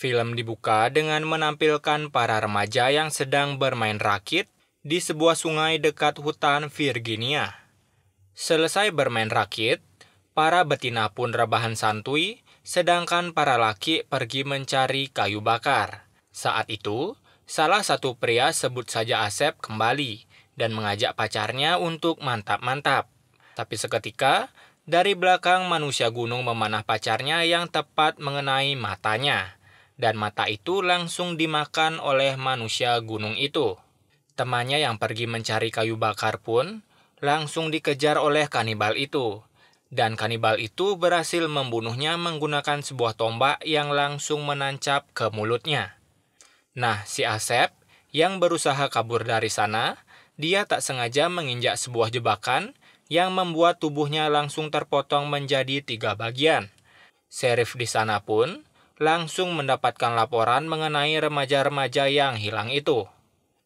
Film dibuka dengan menampilkan para remaja yang sedang bermain rakit di sebuah sungai dekat hutan Virginia. Selesai bermain rakit, para betina pun rebahan santuy, sedangkan para laki pergi mencari kayu bakar. Saat itu, salah satu pria sebut saja Asep kembali dan mengajak pacarnya untuk mantap-mantap. Tapi seketika, dari belakang manusia gunung memanah pacarnya yang tepat mengenai matanya. Dan mata itu langsung dimakan oleh manusia gunung itu. Temannya yang pergi mencari kayu bakar pun langsung dikejar oleh kanibal itu. Dan kanibal itu berhasil membunuhnya menggunakan sebuah tombak yang langsung menancap ke mulutnya. Nah, si Asep yang berusaha kabur dari sana, dia tak sengaja menginjak sebuah jebakan yang membuat tubuhnya langsung terpotong menjadi 3 bagian. Sheriff di sana pun langsung mendapatkan laporan mengenai remaja-remaja yang hilang itu.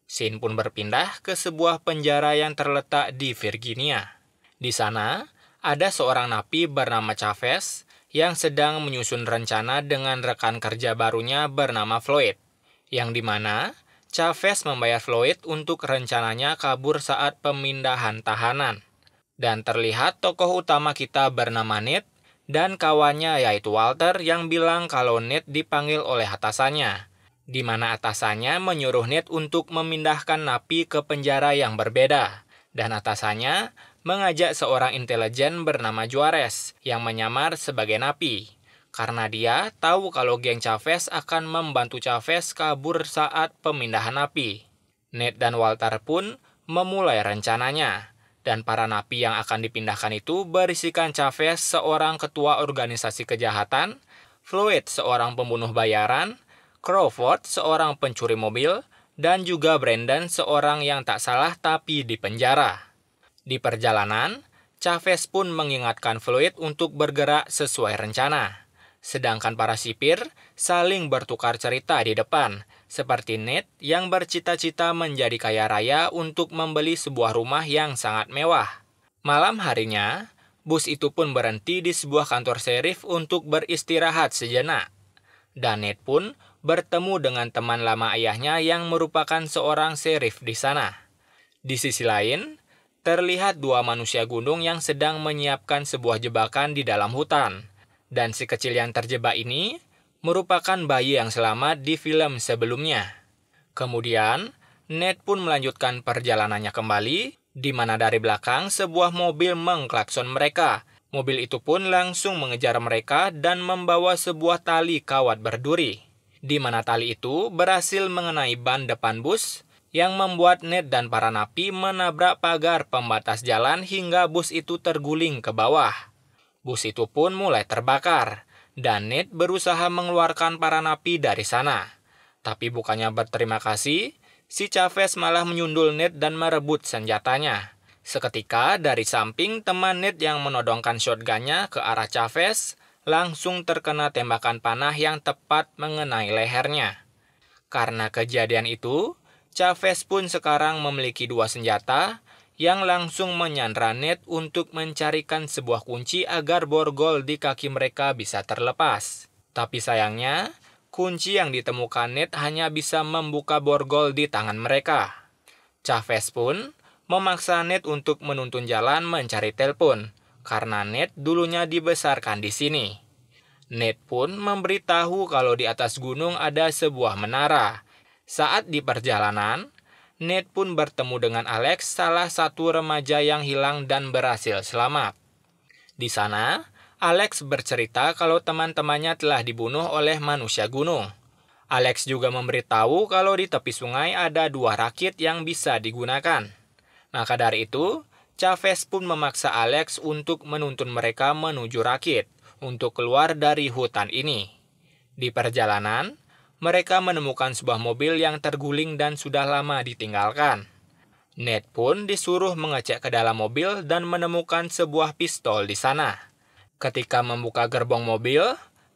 Scene pun berpindah ke sebuah penjara yang terletak di Virginia. Di sana, ada seorang napi bernama Chavez yang sedang menyusun rencana dengan rekan kerja barunya bernama Floyd, yang dimana Chavez membayar Floyd untuk rencananya kabur saat pemindahan tahanan. Dan terlihat tokoh utama kita bernama Ned dan kawannya yaitu Walter yang bilang kalau Ned dipanggil oleh atasannya, di mana atasannya menyuruh Ned untuk memindahkan napi ke penjara yang berbeda, dan atasannya mengajak seorang intelijen bernama Juarez yang menyamar sebagai napi, karena dia tahu kalau geng Chavez akan membantu Chavez kabur saat pemindahan napi. Ned dan Walter pun memulai rencananya. Dan para napi yang akan dipindahkan itu berisikan Chavez, seorang ketua organisasi kejahatan, Floyd, seorang pembunuh bayaran, Crawford, seorang pencuri mobil, dan juga Brandon, seorang yang tak salah tapi di penjara. Di perjalanan, Chavez pun mengingatkan Floyd untuk bergerak sesuai rencana. Sedangkan para sipir saling bertukar cerita di depan, seperti Ned yang bercita-cita menjadi kaya raya untuk membeli sebuah rumah yang sangat mewah. Malam harinya, bus itu pun berhenti di sebuah kantor sheriff untuk beristirahat sejenak. Dan Ned pun bertemu dengan teman lama ayahnya yang merupakan seorang sheriff di sana. Di sisi lain, terlihat 2 manusia gunung yang sedang menyiapkan sebuah jebakan di dalam hutan. Dan si kecil yang terjebak ini merupakan bayi yang selamat di film sebelumnya. Kemudian, Ned pun melanjutkan perjalanannya kembali, di mana dari belakang sebuah mobil mengklakson mereka. Mobil itu pun langsung mengejar mereka dan membawa sebuah tali kawat berduri, di mana tali itu berhasil mengenai ban depan bus, yang membuat Ned dan para napi menabrak pagar pembatas jalan hingga bus itu terguling ke bawah. Bus itu pun mulai terbakar, dan Ned berusaha mengeluarkan para napi dari sana. Tapi bukannya berterima kasih, si Chavez malah menyundul Ned dan merebut senjatanya. Seketika dari samping teman Ned yang menodongkan shotgunnya ke arah Chavez, langsung terkena tembakan panah yang tepat mengenai lehernya. Karena kejadian itu, Chavez pun sekarang memiliki 2 senjata, yang langsung menyandra Ned untuk mencarikan sebuah kunci agar borgol di kaki mereka bisa terlepas. Tapi sayangnya, kunci yang ditemukan Ned hanya bisa membuka borgol di tangan mereka. Chavez pun memaksa Ned untuk menuntun jalan mencari telepon, karena Ned dulunya dibesarkan di sini. Ned pun memberitahu kalau di atas gunung ada sebuah menara. Saat di perjalanan, Ned pun bertemu dengan Alex, salah satu remaja yang hilang dan berhasil selamat. Di sana, Alex bercerita kalau teman-temannya telah dibunuh oleh manusia gunung. Alex juga memberitahu kalau di tepi sungai ada 2 rakit yang bisa digunakan. Maka dari itu, Chavez pun memaksa Alex untuk menuntun mereka menuju rakit untuk keluar dari hutan ini. Di perjalanan, mereka menemukan sebuah mobil yang terguling dan sudah lama ditinggalkan. Ned pun disuruh mengecek ke dalam mobil dan menemukan sebuah pistol di sana. Ketika membuka gerbong mobil,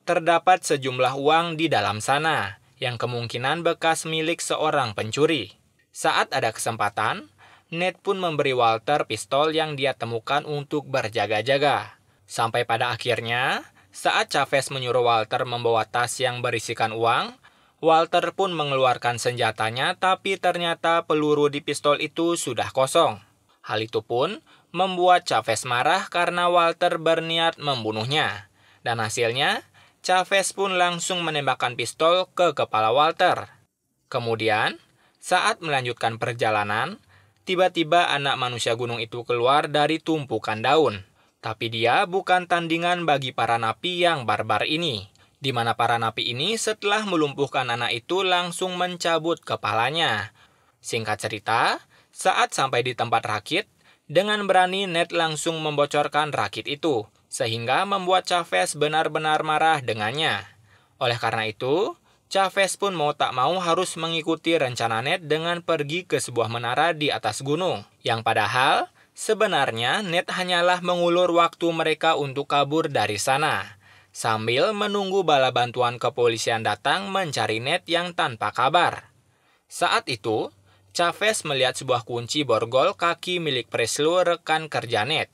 terdapat sejumlah uang di dalam sana, yang kemungkinan bekas milik seorang pencuri. Saat ada kesempatan, Ned pun memberi Walter pistol yang dia temukan untuk berjaga-jaga. Sampai pada akhirnya, Saat Chavez menyuruh Walter membawa tas yang berisikan uang, Walter pun mengeluarkan senjatanya, tapi ternyata peluru di pistol itu sudah kosong. Hal itu pun membuat Chavez marah karena Walter berniat membunuhnya. Dan hasilnya, Chavez pun langsung menembakkan pistol ke kepala Walter. Kemudian, saat melanjutkan perjalanan, tiba-tiba anak manusia gunung itu keluar dari tumpukan daun. Tapi dia bukan tandingan bagi para napi yang barbar ini, di mana para napi ini setelah melumpuhkan anak itu langsung mencabut kepalanya. Singkat cerita, saat sampai di tempat rakit, dengan berani Ned langsung membocorkan rakit itu, sehingga membuat Chavez benar-benar marah dengannya. Oleh karena itu, Chavez pun mau tak mau harus mengikuti rencana Ned dengan pergi ke sebuah menara di atas gunung, yang padahal sebenarnya Ned hanyalah mengulur waktu mereka untuk kabur dari sana, sambil menunggu bala bantuan kepolisian datang mencari Ned yang tanpa kabar. Saat itu, Chavez melihat sebuah kunci borgol kaki milik Presley rekan kerja Ned.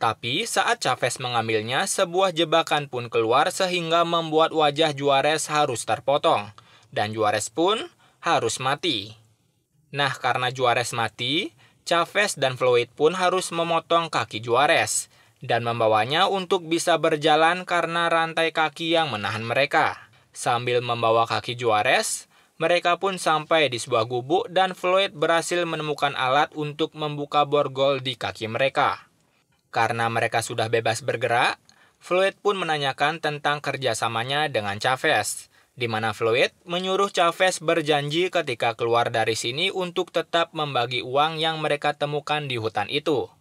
Tapi saat Chavez mengambilnya, sebuah jebakan pun keluar sehingga membuat wajah Juarez harus terpotong, dan Juarez pun harus mati. Nah, karena Juarez mati, Chavez dan Floyd pun harus memotong kaki Juarez dan membawanya untuk bisa berjalan karena rantai kaki yang menahan mereka. Sambil membawa kaki Juarez, mereka pun sampai di sebuah gubuk dan Floyd berhasil menemukan alat untuk membuka borgol di kaki mereka. Karena mereka sudah bebas bergerak, Floyd pun menanyakan tentang kerjasamanya dengan Chavez, di mana Floyd menyuruh Chavez berjanji ketika keluar dari sini untuk tetap membagi uang yang mereka temukan di hutan itu.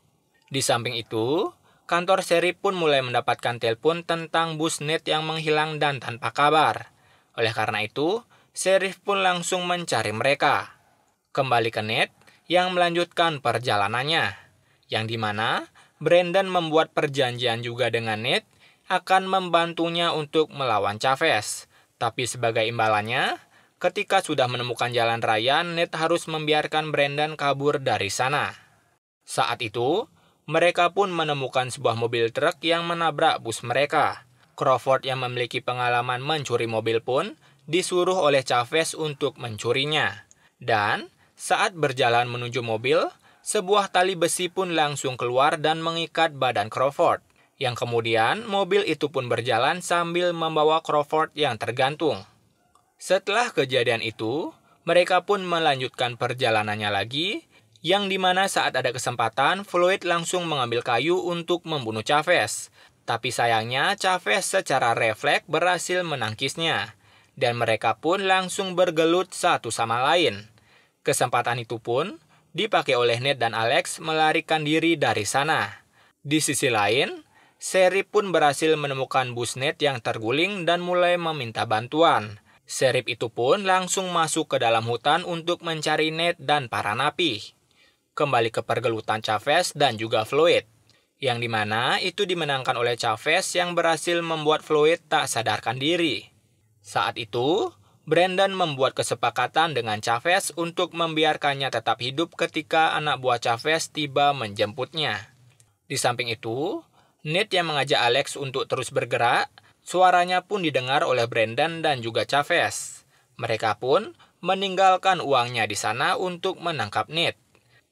Di samping itu, kantor serif pun mulai mendapatkan telepon tentang bus Ned yang menghilang dan tanpa kabar. Oleh karena itu, serif pun langsung mencari mereka. Kembali ke Ned yang melanjutkan perjalanannya, yang dimana Brandon membuat perjanjian juga dengan Ned akan membantunya untuk melawan Chavez. Tapi sebagai imbalannya, ketika sudah menemukan jalan raya, Ned harus membiarkan Brandon kabur dari sana. Saat itu, mereka pun menemukan sebuah mobil truk yang menabrak bus mereka. Crawford yang memiliki pengalaman mencuri mobil pun disuruh oleh Chavez untuk mencurinya. Dan saat berjalan menuju mobil, sebuah tali besi pun langsung keluar dan mengikat badan Crawford, yang kemudian mobil itu pun berjalan sambil membawa Crawford yang tergantung. Setelah kejadian itu, mereka pun melanjutkan perjalanannya lagi, yang dimana saat ada kesempatan, Floyd langsung mengambil kayu untuk membunuh Chavez. Tapi sayangnya Chavez secara refleks berhasil menangkisnya, dan mereka pun langsung bergelut satu sama lain. Kesempatan itu pun dipakai oleh Ned dan Alex melarikan diri dari sana. Di sisi lain, Sheriff pun berhasil menemukan bus Ned yang terguling dan mulai meminta bantuan. Sheriff itu pun langsung masuk ke dalam hutan untuk mencari Ned dan para napi. Kembali ke pergelutan Chavez dan juga Floyd, yang dimana itu dimenangkan oleh Chavez yang berhasil membuat Floyd tak sadarkan diri. Saat itu, Brandon membuat kesepakatan dengan Chavez untuk membiarkannya tetap hidup ketika anak buah Chavez tiba menjemputnya. Di samping itu, Ned yang mengajak Alex untuk terus bergerak, suaranya pun didengar oleh Brandon dan juga Chavez. Mereka pun meninggalkan uangnya di sana untuk menangkap Ned.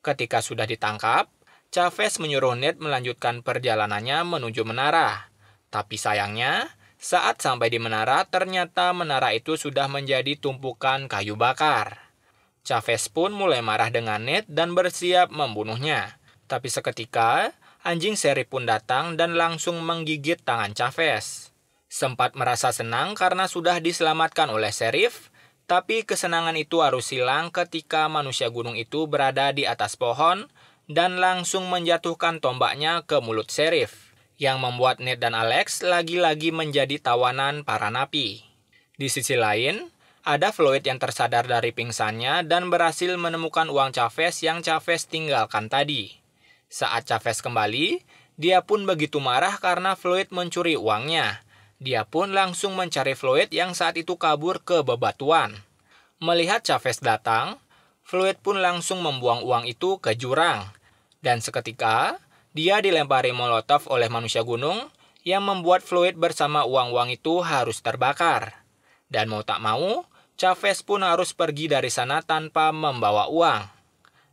Ketika sudah ditangkap, Chavez menyuruh Ned melanjutkan perjalanannya menuju menara. Tapi sayangnya, saat sampai di menara, ternyata menara itu sudah menjadi tumpukan kayu bakar. Chavez pun mulai marah dengan Ned dan bersiap membunuhnya. Tapi seketika, anjing Sheriff pun datang dan langsung menggigit tangan Chavez. Sempat merasa senang karena sudah diselamatkan oleh Sheriff, tapi kesenangan itu harus hilang ketika manusia gunung itu berada di atas pohon dan langsung menjatuhkan tombaknya ke mulut Sheriff, yang membuat Ned dan Alex lagi-lagi menjadi tawanan para napi. Di sisi lain, ada Floyd yang tersadar dari pingsannya dan berhasil menemukan uang Chavez yang Chavez tinggalkan tadi. Saat Chavez kembali, dia pun begitu marah karena Floyd mencuri uangnya. Dia pun langsung mencari Floyd yang saat itu kabur ke bebatuan. Melihat Chavez datang, Floyd pun langsung membuang uang itu ke jurang. Dan seketika, dia dilempari molotov oleh manusia gunung yang membuat fluid bersama uang-uang itu harus terbakar. Dan mau tak mau, Chavez pun harus pergi dari sana tanpa membawa uang.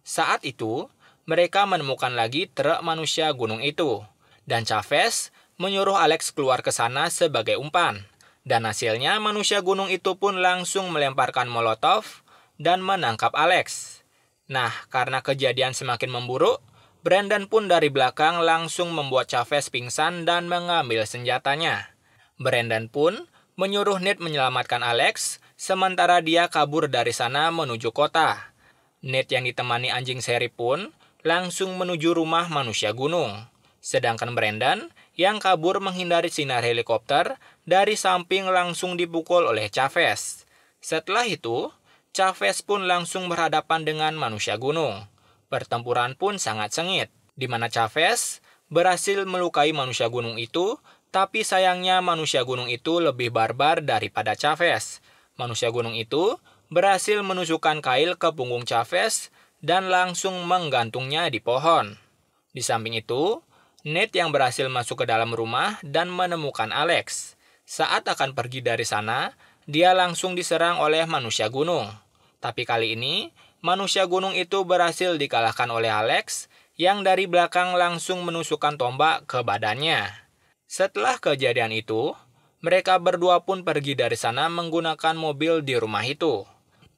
Saat itu, mereka menemukan lagi truk manusia gunung itu. Dan Chavez menyuruh Alex keluar ke sana sebagai umpan. Dan hasilnya manusia gunung itu pun langsung melemparkan molotov dan menangkap Alex. Nah, karena kejadian semakin memburuk, Brandon pun dari belakang langsung membuat Chavez pingsan dan mengambil senjatanya. Brandon pun menyuruh Nate menyelamatkan Alex, sementara dia kabur dari sana menuju kota. Nate yang ditemani anjing Sherry pun langsung menuju rumah manusia gunung. Sedangkan Brandon yang kabur menghindari sinar helikopter dari samping langsung dipukul oleh Chavez. Setelah itu, Chavez pun langsung berhadapan dengan manusia gunung. Pertempuran pun sangat sengit, di mana Chavez berhasil melukai manusia gunung itu, tapi sayangnya manusia gunung itu lebih barbar daripada Chavez. Manusia gunung itu berhasil menusukkan kail ke punggung Chavez dan langsung menggantungnya di pohon. Di samping itu, Nate yang berhasil masuk ke dalam rumah dan menemukan Alex. Saat akan pergi dari sana, dia langsung diserang oleh manusia gunung. Tapi kali ini, manusia gunung itu berhasil dikalahkan oleh Alex yang dari belakang langsung menusukkan tombak ke badannya. Setelah kejadian itu, mereka berdua pun pergi dari sana menggunakan mobil di rumah itu.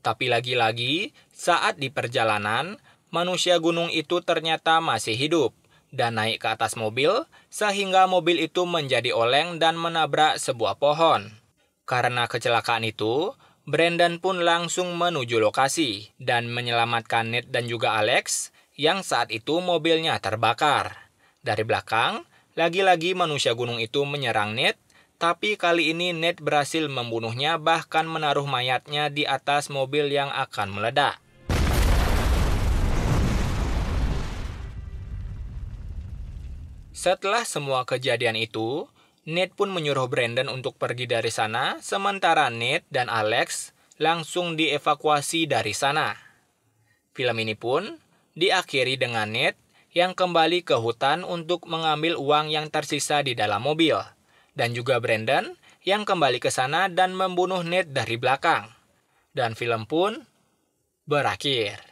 Tapi lagi-lagi, saat di perjalanan, manusia gunung itu ternyata masih hidup dan naik ke atas mobil, sehingga mobil itu menjadi oleng dan menabrak sebuah pohon. Karena kecelakaan itu, Brandon pun langsung menuju lokasi dan menyelamatkan Nate dan juga Alex yang saat itu mobilnya terbakar. Dari belakang, lagi-lagi manusia gunung itu menyerang Nate, tapi kali ini Nate berhasil membunuhnya bahkan menaruh mayatnya di atas mobil yang akan meledak. Setelah semua kejadian itu, Nate pun menyuruh Brandon untuk pergi dari sana, sementara Nate dan Alex langsung dievakuasi dari sana. Film ini pun diakhiri dengan Nate yang kembali ke hutan untuk mengambil uang yang tersisa di dalam mobil, dan juga Brandon yang kembali ke sana dan membunuh Nate dari belakang. Dan film pun berakhir.